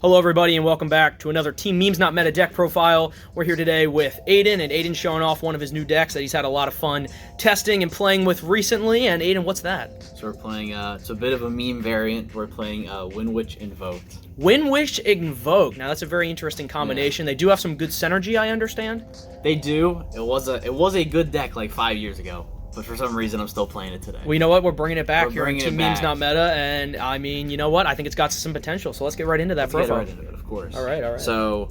Hello everybody and welcome back to another Team Memes Not Meta deck profile. We're here today with Aidan, and Aidan's showing off one of his new decks that he's had a lot of fun testing and playing with recently. And Aidan, what's that? So we're playing, it's a bit of a meme variant. We're playing Windwitch Invoked. Windwitch Invoked. Now that's a very interesting combination. Yeah. They do have some good synergy, I understand. They do. It was a good deck like 5 years ago. But for some reason, I'm still playing it today. Well, you know what? We're bringing it back here in Team Memes Not Meta, and I mean, you know what? I think it's got some potential, so let's get right into that profile. Let's get right into it, of course. All right. So,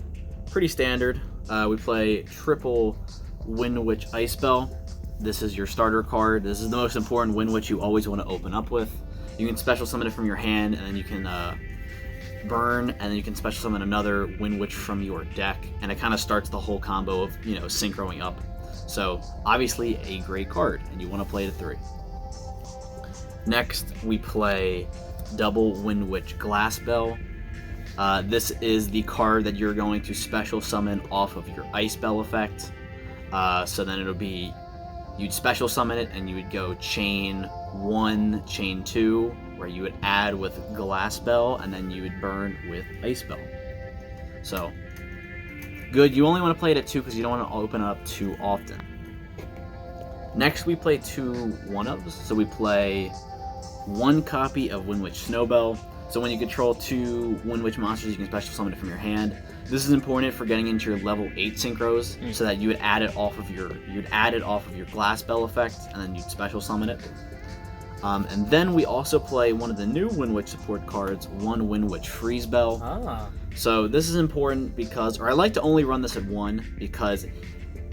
pretty standard. We play triple Windwitch Ice Spell. This is your starter card. This is the most important Windwitch you always want to open up with. You can special summon it from your hand, and then you can burn, and then you can special summon another Windwitch from your deck, and it kind of starts the whole combo of, you know, synchroing up. So, obviously a great card, and you want to play it at 3. Next, we play double Windwitch Glass Bell. This is the card that you're going to special summon off of your Ice Bell effect. So then it'll be, you'd special summon it, and you would go chain 1, chain 2, where you would add with Glass Bell, and then you would burn with Ice Bell. So, good. You only want to play it at 2 because you don't want to open it up too often. Next, we play 2 1-ofs. So we play 1 copy of Windwitch Snowbell. So when you control 2 Windwitch monsters, you can special summon it from your hand. This is important for getting into your level 8 synchros, so that you would add it off of your Glass Bell effect, and then you'd special summon it. And then we also play one of the new Windwitch support cards, 1 Windwitch Freeze Bell. So this is important because, or I like to only run this at 1 because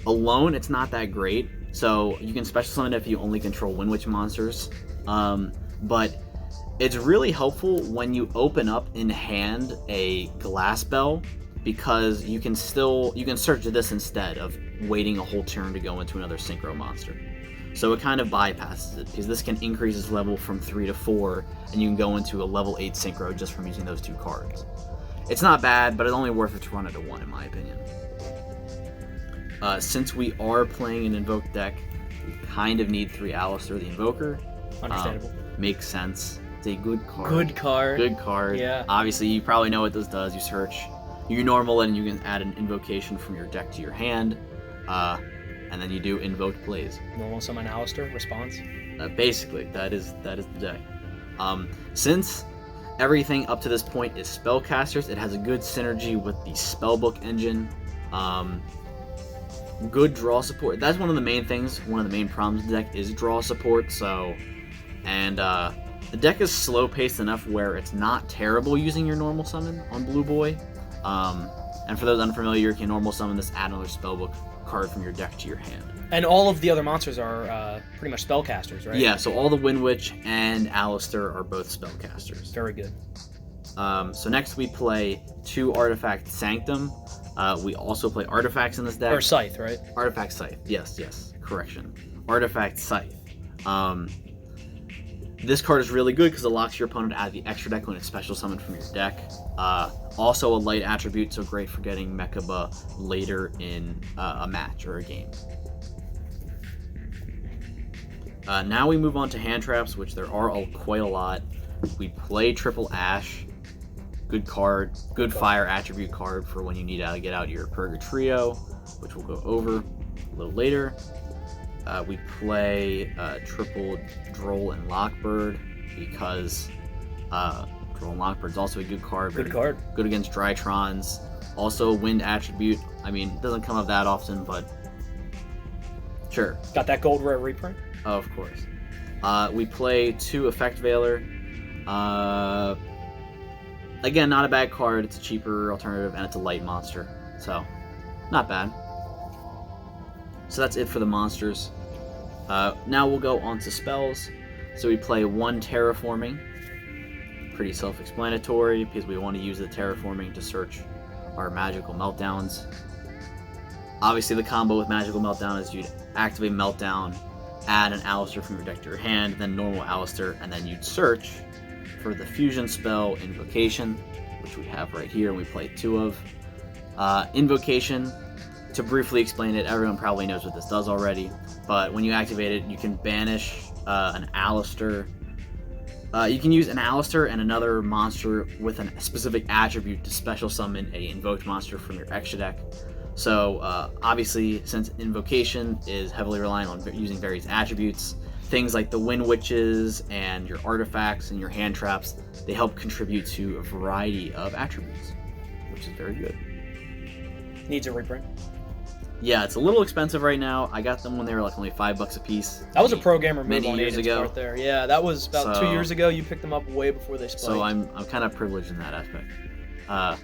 alone it's not that great. So you can special summon it if you only control Windwitch monsters. But it's really helpful when you open up in hand a Glass Bell, because you can search this instead of waiting a whole turn to go into another synchro monster. So it kind of bypasses it, because this can increase its level from 3 to 4, and you can go into a level 8 synchro just from using those 2 cards. It's not bad, but it's only worth it to run it at 1, in my opinion. Since we are playing an Invoked deck, we kind of need 3 Alistair the Invoker. Understandable. Makes sense. It's a good card. Good card. Yeah. Obviously, you probably know what this does. You search your normal, and you can add an invocation from your deck to your hand. And then you do Invoked plays. Normal summon Alistair, response? Basically, that is the deck. Since everything up to this point is spellcasters, it has a good synergy with the Spellbook engine. Good draw support. That's one of the main things. One of the main problems of the deck is draw support. So, and the deck is slow paced enough where it's not terrible using your normal summon on Blue Boy. And for those unfamiliar, you can normal summon this, add another Spellbook card from your deck to your hand. And all of the other monsters are pretty much spellcasters, right? Yeah, so all the Windwitch and Alistair are both spellcasters. Very good. So next we play 2 Artifact Sanctum. We also play artifacts in this deck. Or Scythe, right? Artifact Scythe. Yes. Correction. Artifact Scythe. This card is really good because it locks your opponent out of the extra deck when it's special summoned from your deck. Also a light attribute, so great for getting Mechaba later in a match or a game. Now we move on to hand traps, which there are quite a lot. We play Triple Ash. Good card. Good fire attribute card for when you need to get out your Purgatrio, which we'll go over a little later. We play triple Droll and Lockbird because Droll and Lockbird's also a good card. Good card. Good against Drytrons. Also wind attribute. I mean, it doesn't come up that often, but sure. Got that gold rare reprint? Oh, of course. We play 2 Effect Veiler. Again, not a bad card. It's a cheaper alternative, and it's a light monster. So, not bad. So that's it for the monsters. Now we'll go on to spells. So we play 1 Terraforming. Pretty self-explanatory, because we want to use the Terraforming to search our Magical Meltdowns. Obviously the combo with Magical Meltdown is you'd activate Meltdown, add an Alistair from your deck to your hand, then normal Alistair, and then you'd search for the fusion spell Invocation, which we have right here, and we play 2 of. Invocation, to briefly explain it, everyone probably knows what this does already, but when you activate it, you can banish an Alistair You can use an Alistair and another monster with a specific attribute to special summon a invoked monster from your extra deck. So obviously, since invocation is heavily reliant on using various attributes, things like the Wind Witches and your artifacts and your hand traps, they help contribute to a variety of attributes, which is very good. Needs a reprint. Yeah, it's a little expensive right now. I got them when they were like only $5 a piece. That was a pro gamer move many on years Aidan's ago. part there. Yeah, that was about 2 years ago. You picked them up way before they spiked. So I'm kind of privileged in that aspect.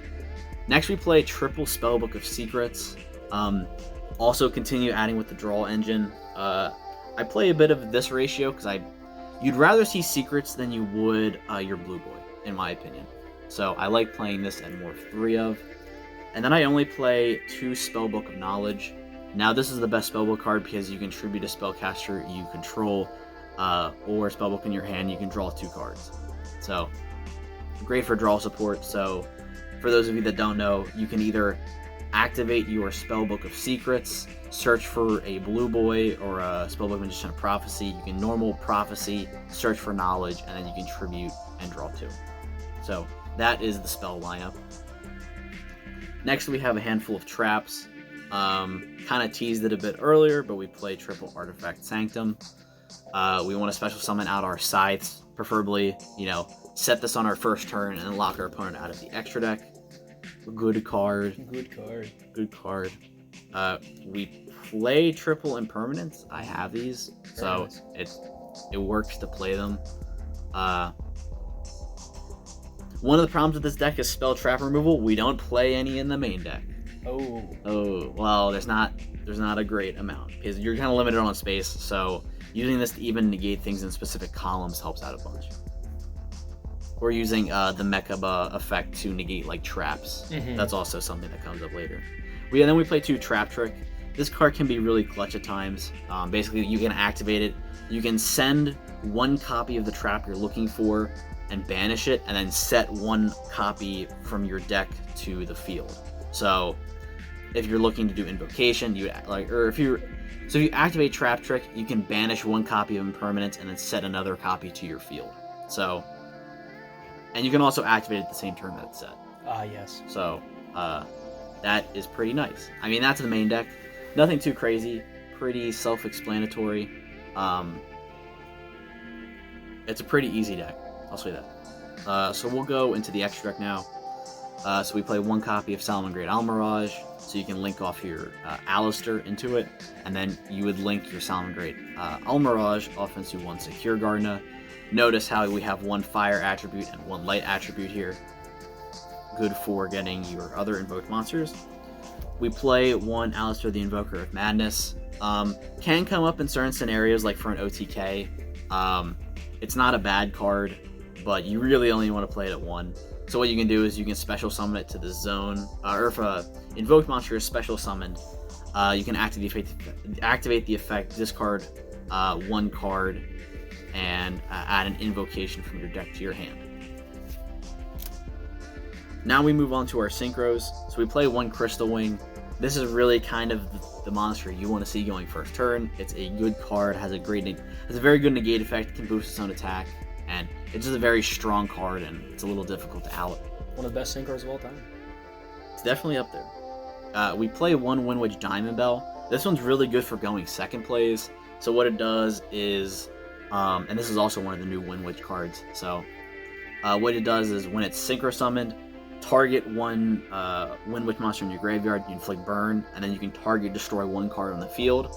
Next, we play triple Spellbook of Secrets. Also continue adding with the draw engine. I play a bit of this ratio because you'd rather see secrets than you would your blue boy, in my opinion. So I like playing this at more of 3 of. And then I only play 2 Spellbook of Knowledge. Now this is the best Spellbook card because you can tribute a spellcaster you control, or Spellbook in your hand, you can draw 2 cards. So great for draw support. So for those of you that don't know, you can either activate your Spellbook of Secrets, search for a blue boy or a Spellbook Magician of Prophecy. You can normal Prophecy, search for Knowledge, and then you can tribute and draw 2. So that is the spell lineup. Next, we have a handful of traps. Kind of teased it a bit earlier, but we play triple Artifact Sanctum. We want to special summon out our Scythes, preferably, set this on our first turn and lock our opponent out of the extra deck. Good card. Good card. We play triple Impermanence. I have these, so it works to play them. One of the problems with this deck is spell trap removal. We don't play any in the main deck. Oh, well, there's not a great amount because you're kind of limited on space. So using this to even negate things in specific columns helps out a bunch. Or using the Mechaba effect to negate like traps. That's also something that comes up later. Then we play 2 Trap Trick. This card can be really clutch at times. Basically, you can activate it. You can send 1 copy of the trap you're looking for and banish it, and then set 1 copy from your deck to the field. So if you're looking to do invocation, if you activate Trap Trick, you can banish 1 copy of Impermanence and then set another copy to your field. So, and you can also activate it at the same turn that it's set. Yes. So that is pretty nice. I mean, that's the main deck. Nothing too crazy. Pretty self-explanatory. It's a pretty easy deck. I'll say that. So we'll go into the extra deck now. So we play 1 copy of Salamangreat Almirage, so you can link off your Alistair into it, and then you would link your Salamangreat Almirage off into 1 Secure Gardener. Notice how we have 1 fire attribute and 1 light attribute here. Good for getting your other invoked monsters. We play 1 Alistair the Invoker of Madness. Can come up in certain scenarios, like for an OTK. It's not a bad card, but you really only want to play it at 1. So what you can do is you can special summon it to the zone, or if a invoked monster is special summoned, you can activate the effect, discard 1 card, and add an invocation from your deck to your hand. Now we move on to our Synchros. So we play 1 Crystal Wing. This is really kind of the monster you want to see going first turn. It's a good card, has a very good negate effect, can boost its own attack, and it's just a very strong card, and it's a little difficult to out. One of the best Synchros of all time. It's definitely up there. We play 1 Windwitch Diamond Bell. This one's really good for going second plays. So what it does is, and this is also one of the new Windwitch cards. So what it does is when it's Synchro summoned, target 1 Windwitch monster in your graveyard, you inflict burn, and then you can destroy 1 card on the field.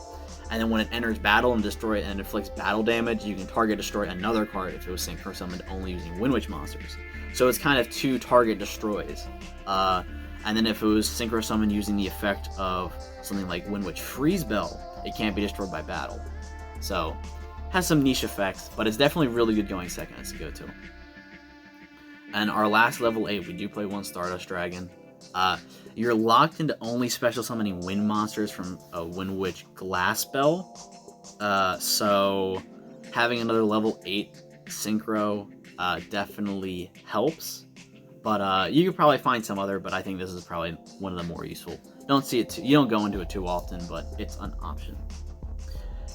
And then when it enters battle and inflicts battle damage, you can target destroy another card if it was Synchro summoned only using Windwitch monsters. So it's kind of 2 target destroys. And then if it was Synchro summoned using the effect of something like Windwitch Freeze Bell, it can't be destroyed by battle. So has some niche effects, but it's definitely really good going second as a go-to. And our last level 8, we do play 1 Stardust Dragon. You're locked into only special summoning wind monsters from a Windwitch Glass Spell. So having another level 8 Synchro definitely helps. But you could probably find some other, but I think this is probably one of the more useful. You don't go into it too often, but it's an option.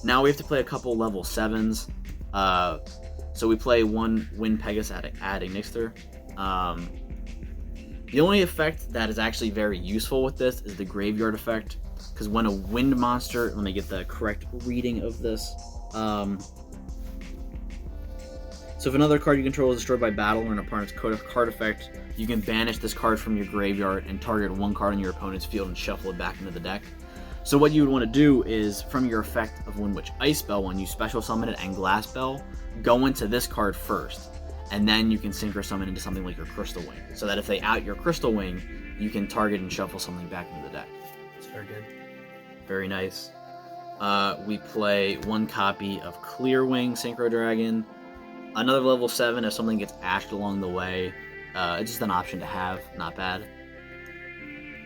Now we have to play a couple level 7s. So we play 1 Wind Pegasus ad Ignixter. The only effect that is actually very useful with this is the graveyard effect, because when a wind monster, let me get the correct reading of this. So if another card you control is destroyed by battle or an opponent's card effect, you can banish this card from your graveyard and target 1 card on your opponent's field and shuffle it back into the deck. So what you would want to do is, from your effect of Windwitch Ice Spell, when you special summon it and Glass Spell, go into this card first, and then you can Synchro summon into something like your Crystal Wing, so that if they out your Crystal Wing, you can target and shuffle something back into the deck. That's very good. Very nice. We play 1 copy of Clear Wing Synchro Dragon. Another level 7 if something gets ashed along the way. It's just an option to have, not bad.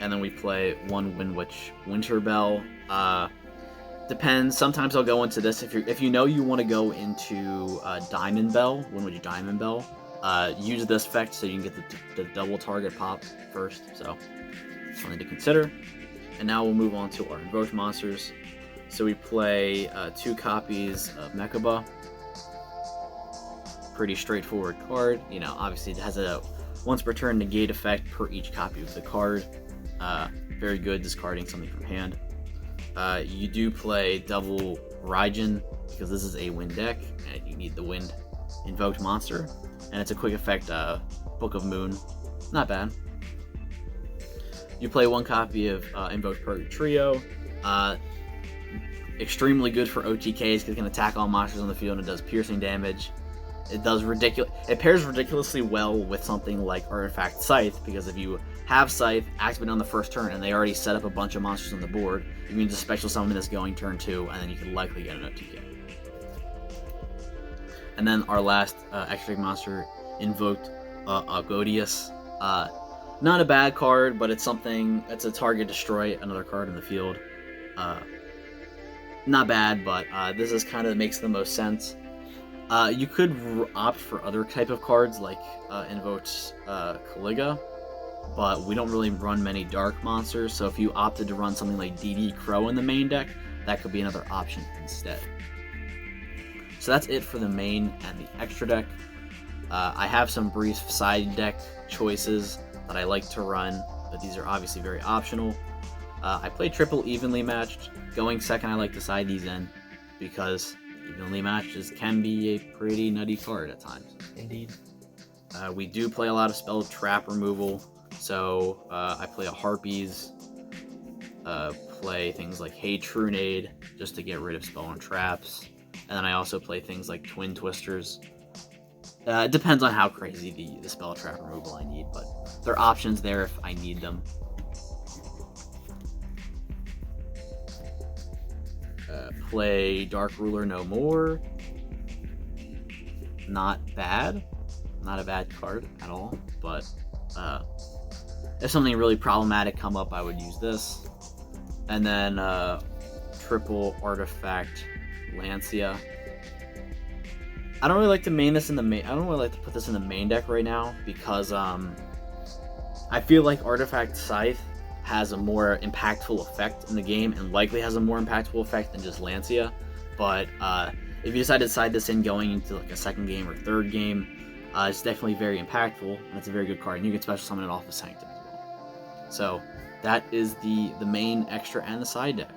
And then we play 1 Windwitch Winter Bell. Depends. Sometimes I'll go into this if you know you want to go into Diamond Bell, Windwitch Diamond Bell. Use this effect so you can get the double target pop first. So something to consider. And now we'll move on to our Invoked monsters. So we play 2 copies of Mechaba. Pretty straightforward card. You know, obviously it has a once per turn negate effect per each copy of the card. Very good discarding something from hand. You do play double Raijin because this is a wind deck and you need the wind invoked monster. And it's a quick effect, Book of Moon. Not bad. You play 1 copy of Invoked Purge Trio. Extremely good for OTKs because it can attack all monsters on the field and it does piercing damage. It pairs ridiculously well with something like Artifact Scythe, because if you have Scythe, activate on the first turn, and they already set up a bunch of monsters on the board, you can just special summon this going turn 2, and then you can likely get an OTK. And then our last extra monster, Invoked Agodius. Not a bad card, but it's a target destroy another card in the field. Not bad, but this is kind of makes the most sense. You could opt for other type of cards like Invoked Caliga, but we don't really run many dark monsters, so if you opted to run something like DD Crow in the main deck, that could be another option instead. So that's it for the main and the extra deck. I have some brief side deck choices that I like to run, but these are obviously very optional. I play triple evenly matched. Going second, I like to side these in because evenly matches can be a pretty nutty card at times. Indeed. We do play a lot of spell trap removal, so I play a Harpies, play things like Hey Trunade just to get rid of spell and traps, and then I also play things like Twin Twisters. It depends on how crazy the spell trap removal I need, but there are options there if I need them. Play Dark Ruler No More. Not bad. Not a bad card at all, but if something really problematic come up, I would use this. And then triple Artifact Lancia. I don't really like to main this in the main. I don't really like to put this in the main deck right now because I feel like Artifact Scythe has a more impactful effect in the game and likely has a more impactful effect than just Lancia. But if you decide to side this in going into like a second game or third game, it's definitely very impactful and it's a very good card. And you can special summon it off of Sanctum as well. So that is the main, extra, and the side deck.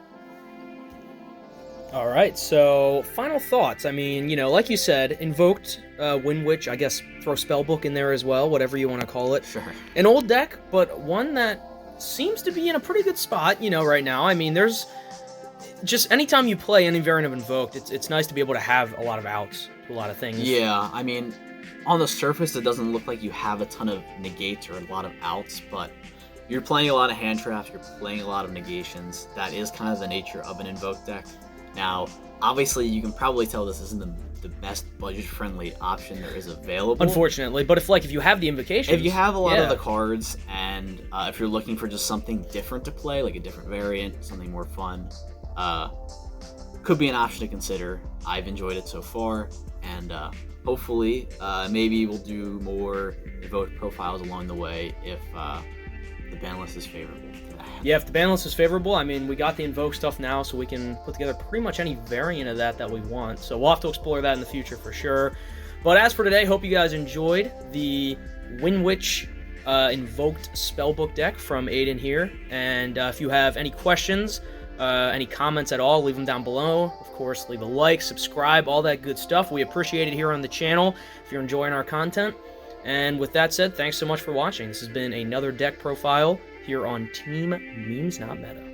All right, so final thoughts. I mean, you know, like you said, Invoked, Windwitch, I guess throw Spellbook in there as well, whatever you want to call it. Sure. An old deck, but one that seems to be in a pretty good spot, you know, right now. I mean, there's just anytime you play any variant of Invoked, it's nice to be able to have a lot of outs to a lot of things. Yeah, I mean, on the surface, it doesn't look like you have a ton of negates or a lot of outs, but you're playing a lot of hand traps, you're playing a lot of negations. That is kind of the nature of an Invoked deck. Now, obviously, you can probably tell this isn't the best budget-friendly option there is available. Unfortunately, but if you have the invocations, if you have a lot of the cards, and if you're looking for just something different to play, like a different variant, something more fun, could be an option to consider. I've enjoyed it so far, and hopefully, maybe we'll do more Invoked profiles along the way if the ban list is favorable. Yeah, if the ban list is favorable, I mean, we got the Invoke stuff now, so we can put together pretty much any variant of that we want. So we'll have to explore that in the future for sure. But as for today, hope you guys enjoyed the Windwitch Invoked Spellbook deck from Aidan here. And if you have any questions, any comments at all, leave them down below. Of course, leave a like, subscribe, all that good stuff. We appreciate it here on the channel if you're enjoying our content. And with that said, thanks so much for watching. This has been another deck profile here on Team Memes Not Meta.